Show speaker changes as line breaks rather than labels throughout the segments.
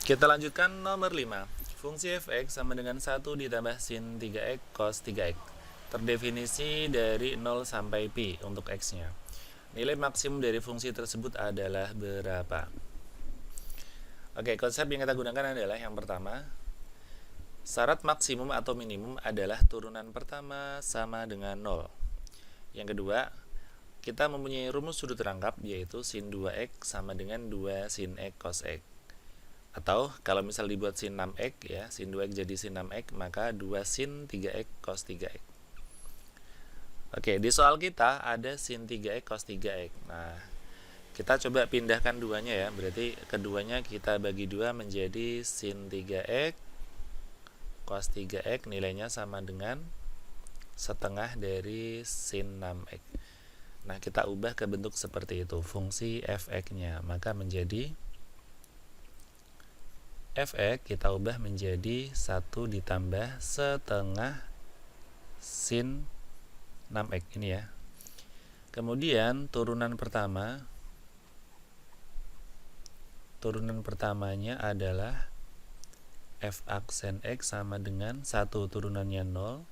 Kita lanjutkan nomor 5. Fungsi fx sama dengan 1 ditambah sin 3x cos 3x. Terdefinisi dari 0 sampai pi untuk x-nya. Nilai maksimum dari fungsi tersebut adalah berapa? Oke, konsep yang kita gunakan adalah yang pertama, syarat maksimum atau minimum adalah turunan pertama sama dengan 0. Yang kedua, kita mempunyai rumus sudut rangkap yaitu sin 2x sama dengan 2 sin x cos x. Atau kalau misal dibuat sin 6x ya, sin 2x jadi sin 6x, maka 2 sin 3x cos 3x. Oke, di soal kita ada sin 3x cos 3x. Nah, kita coba pindahkan duanya ya. Berarti keduanya kita bagi 2 menjadi sin 3x cos 3x, nilainya sama dengan setengah dari sin 6x. Nah, kita ubah ke bentuk seperti itu, fungsi fx-nya, maka menjadi fx kita ubah menjadi 1 ditambah setengah sin 6x ini ya. Kemudian turunan pertamanya adalah f aksen x sama dengan 1 turunannya 0,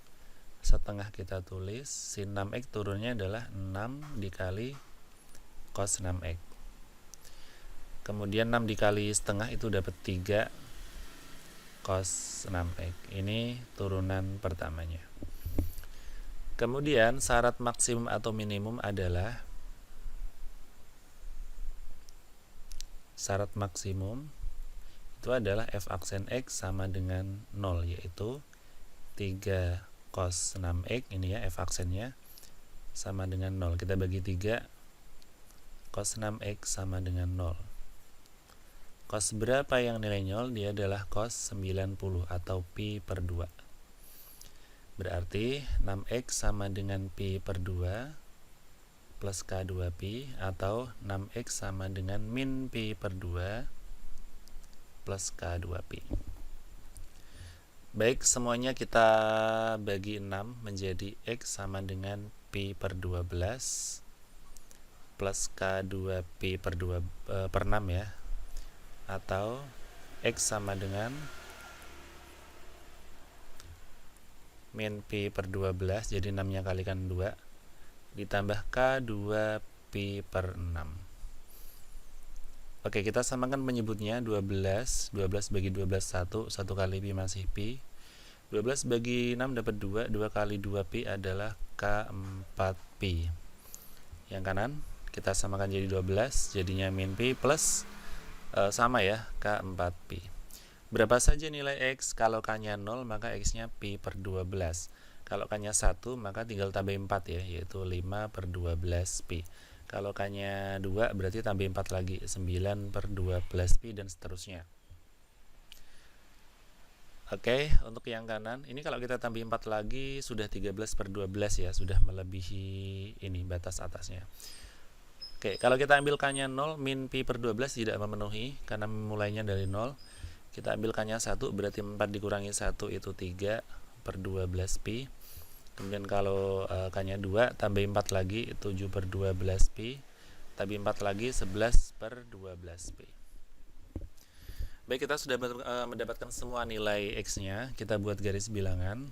setengah kita tulis, sin 6x turunnya adalah 6 dikali cos 6x. Kemudian 6 dikali setengah itu dapat 3 cos 6x. Ini turunan pertamanya. Kemudian syarat maksimum atau minimum adalah syarat maksimum itu adalah f aksen x sama dengan 0, yaitu 3 cos 6x ini ya, f aksennya sama dengan 0. Kita bagi 3, cos 6x sama dengan 0. Cos berapa yang nilai 0? Dia adalah cos 90 atau pi per 2. Berarti 6x sama dengan pi per 2 plus K2pi, atau 6x sama dengan min pi per 2 plus K2pi. Baik, semuanya kita bagi 6 menjadi x sama dengan pi per 12 plus K2pi per 2 per 6 ya, atau x sama dengan min pi per 12, jadi 6 nya kalikan 2 ditambah K2pi per 6. Oke, kita samakan penyebutnya. 12 bagi 12 1 kali pi masih pi. 12 bagi 6 dapat 2 kali 2pi adalah K4pi. Yang kanan kita samakan jadi 12, jadinya min pi plus sama ya, K4pi. Berapa saja nilai x? Kalau K-nya 0, maka x-nya pi per 12. Kalau K-nya 1, maka tinggal tambah 4 ya, yaitu 5 per 12 pi. Kalau K-nya 2, berarti tambah 4 lagi, 9 per 12 pi, dan seterusnya. Oke, untuk yang kanan, ini kalau kita tambah 4 lagi, sudah 13 per 12 ya, sudah melebihi ini, batas atasnya. Oke, kalau kita ambil K-nya 0, min pi per 12 tidak memenuhi, karena mulainya dari 0. Kita ambil K-nya 1, berarti 4 dikurangi 1 itu 3 per 12 pi. Kemudian kalau K-nya 2, tambah 4 lagi, 7 per 12 pi. Tambah 4 lagi, 11 per 12 pi. Baik, kita sudah mendapatkan semua nilai x-nya. Kita buat garis bilangan.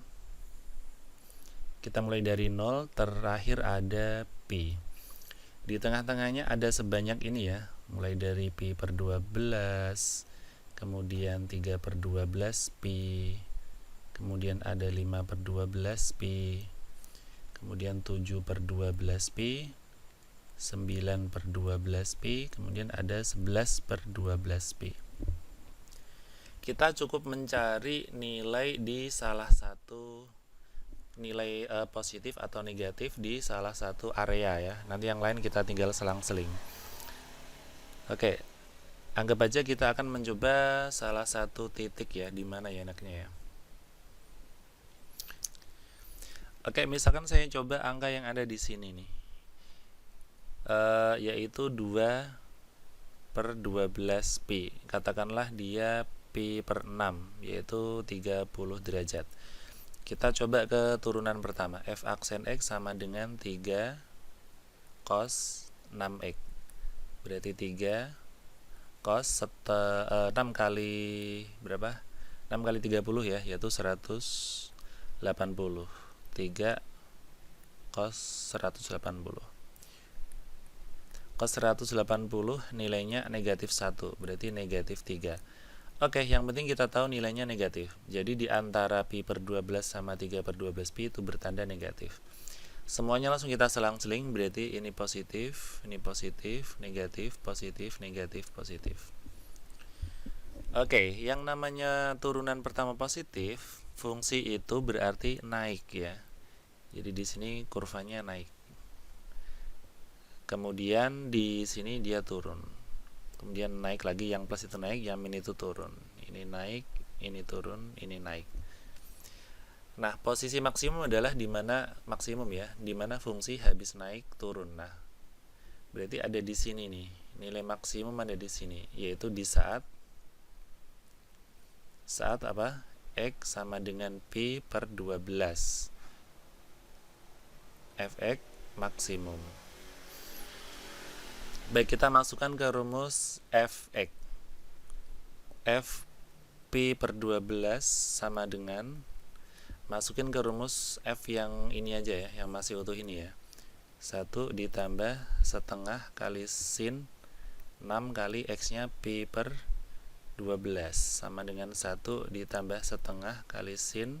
Kita mulai dari 0, terakhir ada pi. Di tengah-tengahnya ada sebanyak ini ya, mulai dari pi per 12, kemudian 3 per 12 pi, kemudian ada 5 per 12 pi, kemudian 7 per 12 pi, 9 per 12 pi, kemudian ada 11 per 12 pi. Kita cukup mencari nilai di salah satu nilai positif atau negatif di salah satu area ya. Nanti yang lain kita tinggal selang-seling. Oke, anggap aja kita akan mencoba salah satu titik ya, di mana ya enaknya ya. Oke, misalkan saya coba angka yang ada di sini nih, yaitu 2 per 12 pi. Katakanlah dia pi per 6, yaitu 30 derajat. Kita coba ke turunan pertama, f aksen x sama dengan 3 cos 6x. Berarti 3 cos 6 kali berapa? 6 kali 30 ya, yaitu 180. 3 cos 180. Cos 180 nilainya negatif 1, berarti negatif 3. Oke, yang penting kita tahu nilainya negatif. Jadi di antara pi per 12 sama 3 per 12 pi itu bertanda negatif. Semuanya langsung kita selang-seling, berarti ini positif, negatif, positif, negatif, positif. Oke, yang namanya turunan pertama positif, fungsi itu berarti naik ya. Jadi di sini kurvanya naik. Kemudian di sini dia turun. Kemudian naik lagi, yang plus itu naik, yang min itu turun. Ini naik, ini turun, ini naik. Nah, posisi maksimum adalah di mana maksimum ya, di mana fungsi habis naik turun. Nah, berarti ada di sini nih. Nilai maksimum ada di sini, yaitu di saat apa? X sama dengan pi per 12. Fx maksimum. Baik, kita masukkan ke rumus Fx. F pi per 12 sama dengan, masukin ke rumus F yang ini aja ya, yang masih utuh ini ya. 1 ditambah setengah kali sin 6 kali X nya pi per 12 sama dengan 1 ditambah setengah kali sin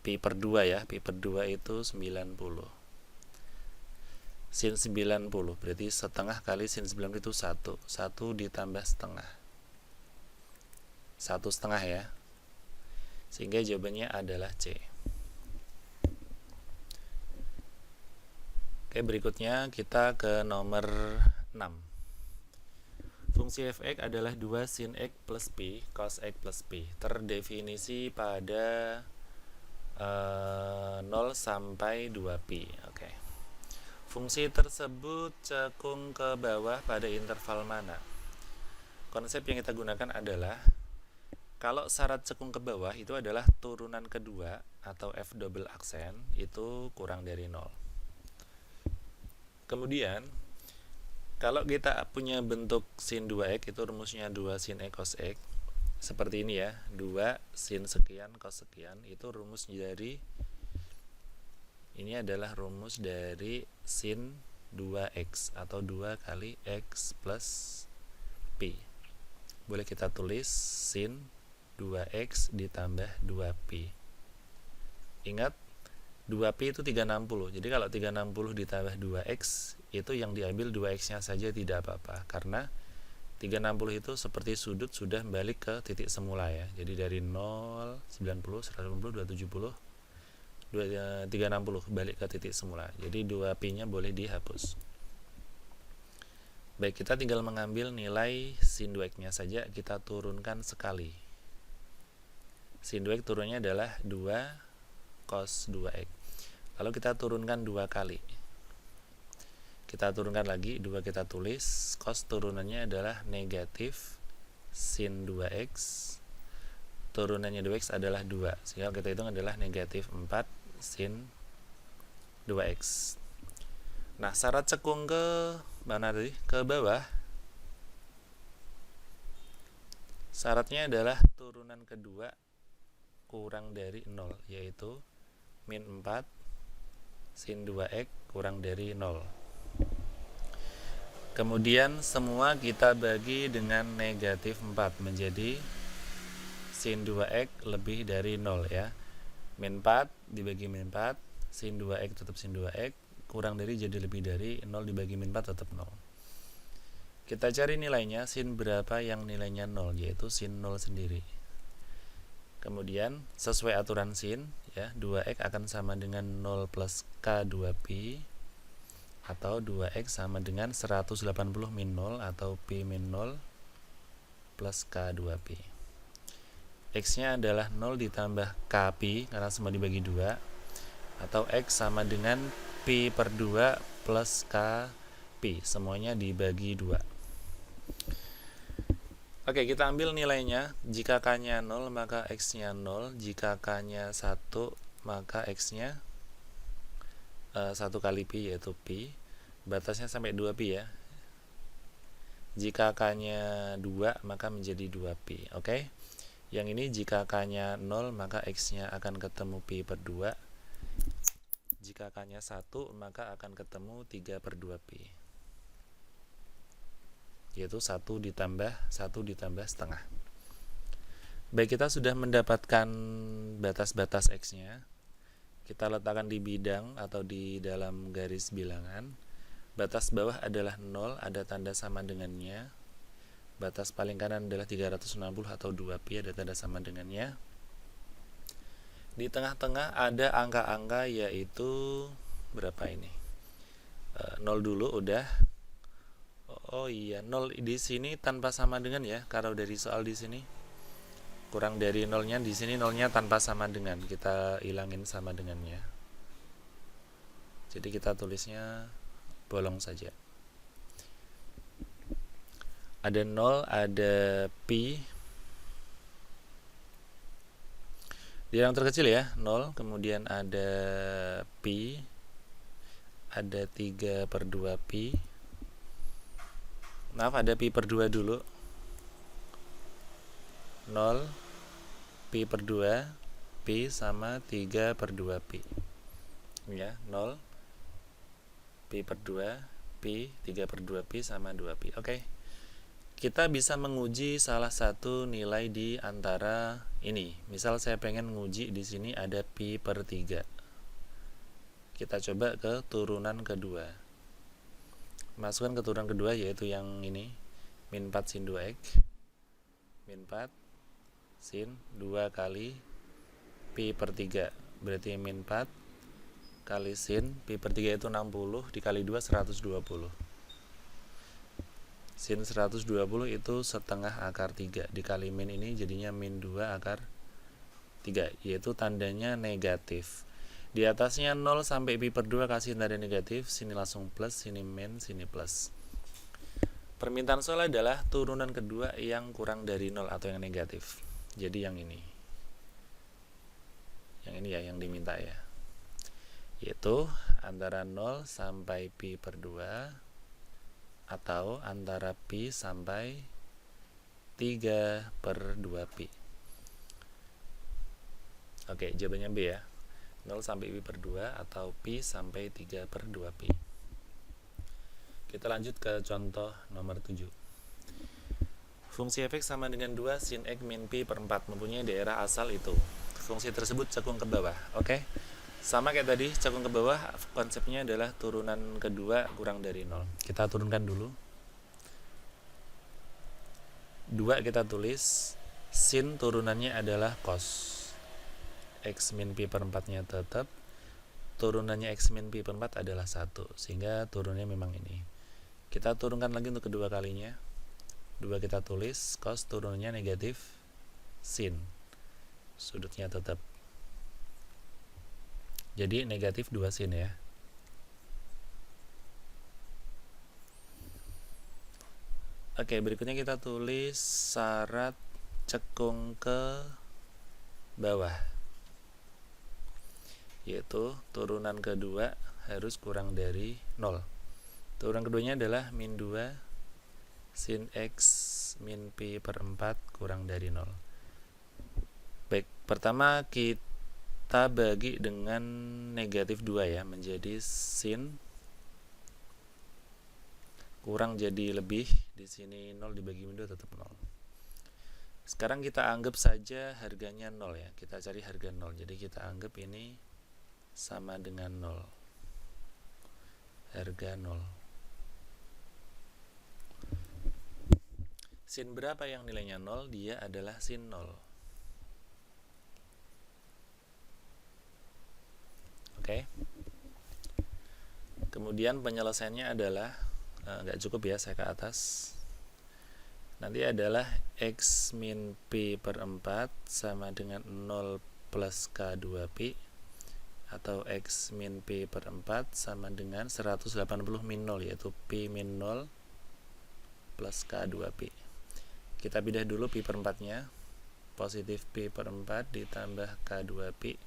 pi per 2 ya. Pi per 2 itu 90. Sin 90 berarti setengah kali sin 90 itu 1. 1 ditambah setengah, 1 setengah ya, sehingga jawabannya adalah C. Oke, berikutnya kita ke nomor 6. Fungsi fx adalah 2 sin x plus pi cos x plus pi, terdefinisi pada 0 sampai 2pi. Oke. Fungsi tersebut cekung ke bawah pada interval mana? Konsep yang kita gunakan adalah, kalau syarat cekung ke bawah itu adalah turunan kedua atau f double aksen itu kurang dari 0. Kemudian kalau kita punya bentuk sin 2x, itu rumusnya 2 sin x cos x, seperti ini ya, 2 sin sekian cos sekian, itu rumus dari, ini adalah rumus dari sin 2x atau 2 kali x plus pi. Boleh kita tulis sin 2x ditambah 2pi. Ingat, 2pi itu 360. Jadi kalau 360 ditambah 2x, itu yang diambil 2x nya saja tidak apa-apa, karena 360 itu seperti sudut sudah balik ke titik semula ya. Jadi dari 0, 90, 180, 270, 360 balik ke titik semula. Jadi 2pi nya boleh dihapus. Baik, kita tinggal mengambil nilai sin 2x nya saja, kita turunkan sekali. Sin 2x turunnya adalah 2 cos 2x. Lalu kita turunkan 2 kali. Kita turunkan lagi, 2 kita tulis, cos turunannya adalah negatif sin 2x, turunannya 2x adalah 2, sehingga kita hitung adalah negatif 4 sin 2x. Nah, syarat cekung ke mana tadi? Ke bawah. Syaratnya adalah turunan kedua kurang dari 0, yaitu min 4 sin 2x kurang dari 0. Kemudian semua kita bagi dengan negatif 4, menjadi sin 2x lebih dari 0 ya. Min 4 dibagi min 4, sin 2x tetap sin 2x, kurang dari jadi lebih dari, 0 dibagi min 4 tetap 0. Kita cari nilainya, sin berapa yang nilainya 0, yaitu sin 0 sendiri. Kemudian sesuai aturan sin ya, 2x akan sama dengan 0 plus k2pi, atau 2x sama dengan 180 min 0 atau pi min 0 plus k2pi. X nya adalah 0 ditambah k pi karena semua dibagi 2, atau x sama dengan pi per 2 plus k pi, semuanya dibagi 2. Oke, kita ambil nilainya. Jika k nya 0 maka x nya 0, jika k nya 1 maka x nya 1 kali pi, yaitu pi. Batasnya sampai 2pi ya. Jika K-nya 2 maka menjadi 2Pi. Oke. Yang ini jika K-nya 0 maka X-nya akan ketemu Pi per 2. Jika K-nya 1 maka akan ketemu 3 per 2Pi. Yaitu 1 ditambah setengah. Baik, kita sudah mendapatkan batas-batas X-nya. Kita letakkan di bidang atau di dalam garis bilangan. Batas bawah adalah 0, ada tanda sama dengannya. Batas paling kanan adalah 360 atau 2Pi, ada tanda sama dengannya. Di tengah-tengah ada angka-angka, yaitu berapa ini? 0 dulu udah. Oh iya, 0 di sini tanpa sama dengan ya. Kalau dari soal di sini kurang dari nolnya, di sini nolnya tanpa sama dengan. Kita hilangin sama dengannya. Jadi kita tulisnya bolong saja. Ada 0, ada Pi. Di yang terkecil ya, 0, kemudian ada Pi, ada 3 per 2 Pi. Maaf, ada Pi per 2 dulu. 0, Pi per 2, Pi sama 3 per 2 Pi. Ya, 0, Pi per 2, Pi, 3 per 2 Pi sama 2 Pi. Oke. Kita bisa menguji salah satu nilai di antara ini. Misal saya pengen menguji di sini ada Pi per 3. Kita coba ke turunan kedua. Masukkan ke turunan kedua, yaitu yang ini, min 4 sin 2X. Min 4 sin 2 kali Pi per 3. Berarti min 4 kali sin Pi per 3 itu 60, dikali 2 120. Sin 120 itu setengah akar 3, dikali min ini jadinya min 2 akar 3, yaitu tandanya negatif. Di atasnya 0 sampai Pi per 2 kasih tanda negatif, sini langsung plus, sini min, sini plus. Permintaan soal adalah turunan kedua yang kurang dari 0 atau yang negatif. Jadi yang ini. Yang ini ya yang diminta ya. Yaitu antara 0 sampai Pi per 2 atau antara Pi sampai 3 per 2 Pi. Oke, jawabannya B ya. 0 sampai Pi per 2 atau Pi sampai 3 per 2 Pi. Kita lanjut ke contoh nomor 7. Fungsi fx sama dengan 2 sin x min Pi per 4 mempunyai daerah asal itu. Fungsi tersebut cekung ke bawah. Oke. Sama kayak tadi, cekung ke bawah, konsepnya adalah turunan kedua kurang dari 0. Kita turunkan dulu. 2 kita tulis, sin turunannya adalah cos. X min Pi per 4-nya tetap, turunannya X min Pi per 4 adalah 1, sehingga turunnya memang ini. Kita turunkan lagi untuk kedua kalinya. 2 kita tulis, cos turunannya negatif, sin. Sudutnya tetap. Jadi negatif 2 sin ya. Oke, berikutnya kita tulis syarat cekung ke bawah, yaitu turunan kedua harus kurang dari 0. Turunan keduanya adalah min 2 sin X min Pi per 4 kurang dari 0. Baik, pertama kita bagi dengan negatif 2 ya, menjadi sin kurang jadi lebih, di sini 0 dibagi min 2 tetap 0. Sekarang kita anggap saja harganya 0 ya, kita cari harga 0, jadi kita anggap ini sama dengan 0, harga 0. Sin berapa yang nilainya 0? Dia adalah sin 0. Oke. Kemudian penyelesaiannya adalah nggak cukup ya, saya ke atas. Nanti adalah X min Pi per 4 sama dengan 0 plus K2 Pi, atau X min Pi per 4 sama dengan 180 min 0, yaitu Pi min 0 plus K2 Pi. Kita pindah dulu Pi per 4 nya, positif Pi per 4 ditambah K2 Pi,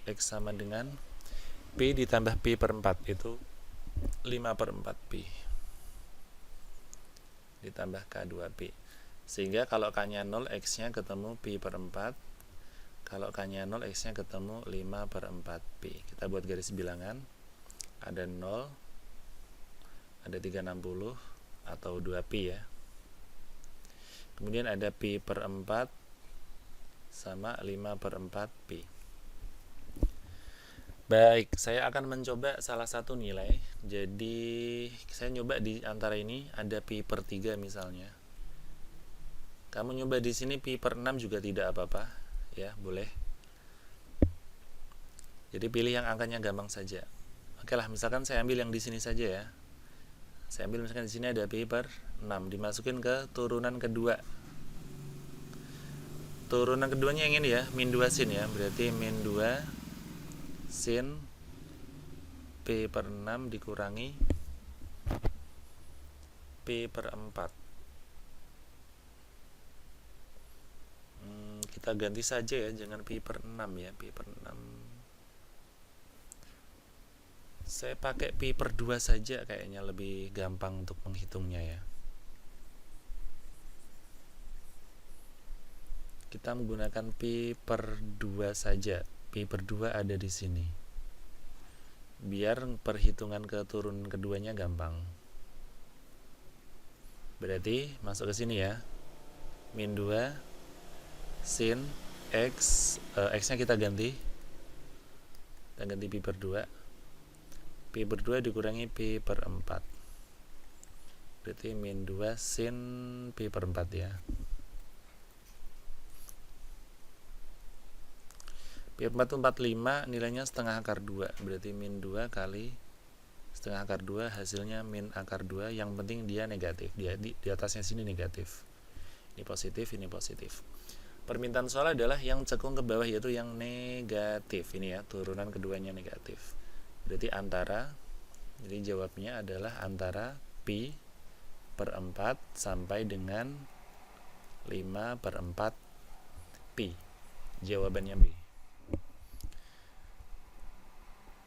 X sama dengan Pi ditambah Pi per 4 itu 5 per 4 Pi. ditambah K2Pi. Sehingga kalau K-nya 0, X-nya ketemu Pi per 4. Kalau K-nya 0, X-nya ketemu 5 per 4 Pi. Kita buat garis bilangan. Ada 0, ada 360, atau 2 Pi ya. Kemudian ada Pi per 4 sama 5 per 4 Pi. Baik, saya akan mencoba salah satu nilai. Jadi saya nyoba di antara ini ada Pi per 3 misalnya. Kamu nyoba di sini Pi per 6 juga tidak apa-apa, ya, boleh. Jadi pilih yang angkanya gampang saja. Oke lah, misalkan saya ambil yang di sini saja ya. Saya ambil misalkan di sini ada Pi per 6, dimasukin ke turunan kedua. Turunan keduanya yang ini ya, min 2 sin ya. Berarti min 2 sin P per 6 dikurangi P per 4. Kita ganti saja ya, jangan P per 6 ya, P per 6. Saya pakai Pi per 2 saja, kayaknya lebih gampang untuk menghitungnya ya. Kita menggunakan Pi per 2 saja. Pi per 2 ada di sini. Biar perhitungan keturunan keduanya gampang. Berarti masuk ke sini ya. Min 2 sin X, X-nya kita ganti. Kita ganti Pi per 2. Pi per 2 dikurangi Pi per 4. Berarti min 2 sin Pi per 4 ya. Pi per 4 itu 45, nilainya setengah akar 2. Berarti min 2 kali setengah akar 2, hasilnya min akar 2. Yang penting dia negatif, dia di atasnya sini negatif. Ini positif, ini positif. Permintaan soal adalah yang cekung ke bawah, yaitu yang negatif. Ini ya, turunan keduanya negatif. Berarti antara, jadi jawabnya adalah antara Pi per 4 sampai dengan 5 per 4 Pi. Jawabannya B.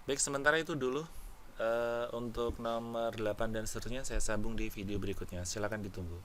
Baik, sementara itu dulu. Untuk nomor 8 dan seterusnya saya sambung di video berikutnya. Silakan ditunggu.